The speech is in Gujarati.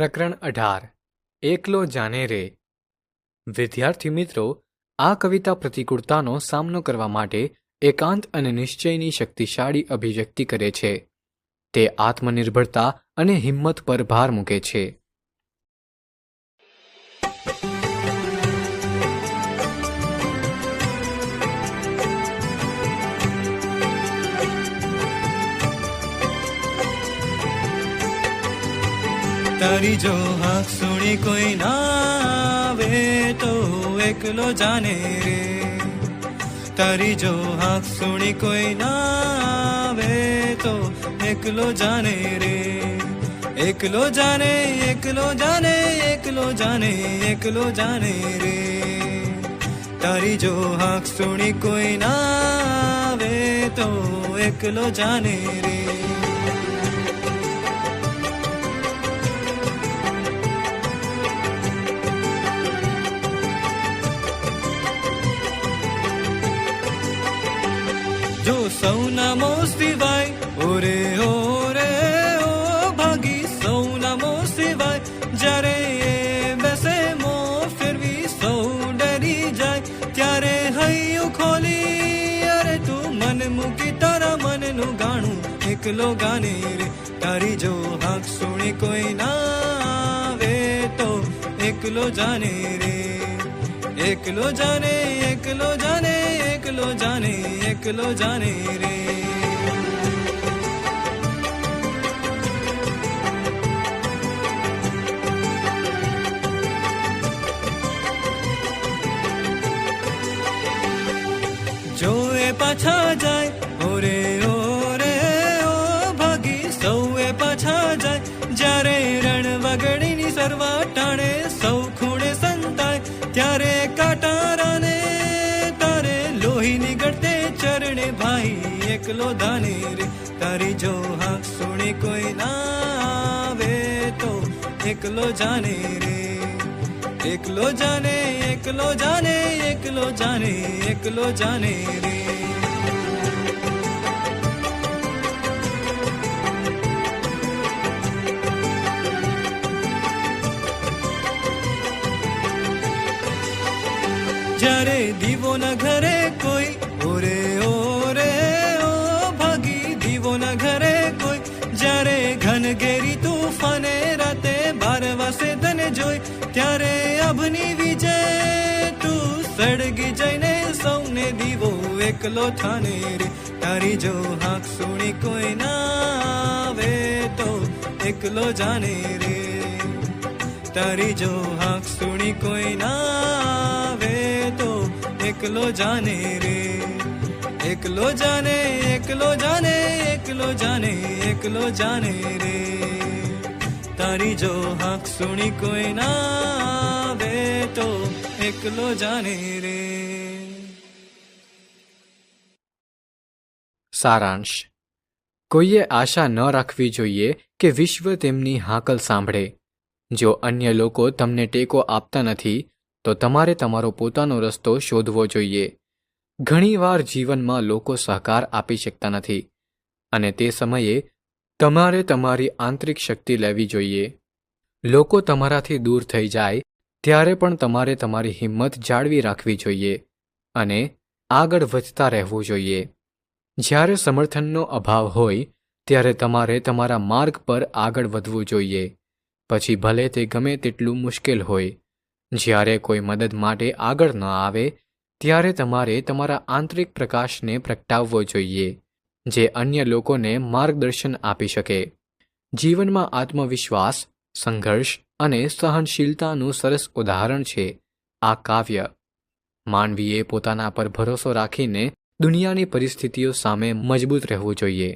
પ્રકરણ 18 એકલો જાને રે. વિદ્યાર્થી મિત્રો, આ કવિતા પ્રતિકૂળતાનો સામનો કરવા માટે એકાંત અને નિશ્ચયની શક્તિશાળી અભિવ્યક્તિ કરે છે. તે આત્મનિર્ભરતા અને હિંમત પર ભાર મૂકે છે. તારી જો હાક સુણી કોઈ ના આવે તો એકલો જાને રે. તારી જો હાક સુણી કોઈ ના આવે તો એકલો જાને રે. એકલો જાને, એકલો જાને, એકલો જાને, એકલો જાને રે. તારી જો હાક સુણી કોઈ ના આવે તો એકલો જાને રે. જો સૌના મો સિવાય ઓરે ઓરે ઓ ભાગી સૌના મો સિવાય જ્યારે બેસે મો ફેરવી સૌ ડરી જાય ત્યારે હૈયું ખોલી અરે તું મન મૂકી તારા મનનું ગાણું એકલો ગાને રે. તારી જો હાક સુણી કોઈ ના આવે તો એકલો જાને રે. એકલો જાને, એકલો જાને, એકલો જાને, એકલો જાને રે. જો એ પાછા જાય ઓરે ઓરે ઓ ભાગી સૌએ પાછા જાય જ્યારે રણ વગડીની સરવા ટાણે સૌ ખૂણે સંતાય ત્યારે કાટારાને તારે લોહી નીકળતે ચરણે ભાઈ એકલો દાને રે. તારી જો હાક સુણી કોઈ ના આવે તો એકલો જાને રે. એકલો જાને, એકલો જાને, એકલો જાને, એકલો જાને રે. જ્યારે દીવો ના ઘરે કોઈ ઓરે ઓરે ઓ ભાગી દીવો ના ઘરે કોઈ જ્યારે ઘન ઘેરી તુફાને રાતે 12 વાસે તને જોઈ ત્યારે અભની વિજય તું સળગી જઈને સૌને દીવો એકલો થાને રે. તારી જો હાક સુણી કોઈ ના આવે તો એકલો જાને રે. તારી જો હાક સુણી કોઈ ના આવે તો એકલો જાને રે. એકલો જાને, એકલો જાને, એકલો જાને, એકલો જાને રે. તારી જો હાક સુણી કોઈ ના આવે તો એકલો જાને રે. સારાંશ. કોઈએ આશા ન રાખવી જોઈએ કે વિશ્વ તેમની હાકલ સાંભળે. જો અન્ય લોકો તમને ટેકો આપતા નથી તો તમારે તમારો પોતાનો રસ્તો શોધવો જોઈએ. ઘણીવાર જીવનમાં લોકો સહકાર આપી શકતા નથી અને તે સમયે તમારે તમારી આંતરિક શક્તિ લેવી જોઈએ. લોકો તમારાથી દૂર થઈ જાય ત્યારે પણ તમારે તમારી હિંમત જાળવી રાખવી જોઈએ અને આગળ વધતા રહેવું જોઈએ. જ્યારે સમર્થનનો અભાવ હોય ત્યારે તમારે તમારા માર્ગ પર આગળ વધવું જોઈએ, પછી ભલે તે ગમે તેટલું મુશ્કેલ હોય. જ્યારે કોઈ મદદ માટે આગળ ન આવે ત્યારે તમારે તમારા આંતરિક પ્રકાશને પ્રગટાવવો જોઈએ, જે અન્ય લોકોને માર્ગદર્શન આપી શકે. જીવનમાં આત્મવિશ્વાસ, સંઘર્ષ અને સહનશીલતાનું સરસ ઉદાહરણ છે આ કાવ્ય. માનવીએ પોતાના પર ભરોસો રાખીને દુનિયાની પરિસ્થિતિઓ સામે મજબૂત રહેવું જોઈએ.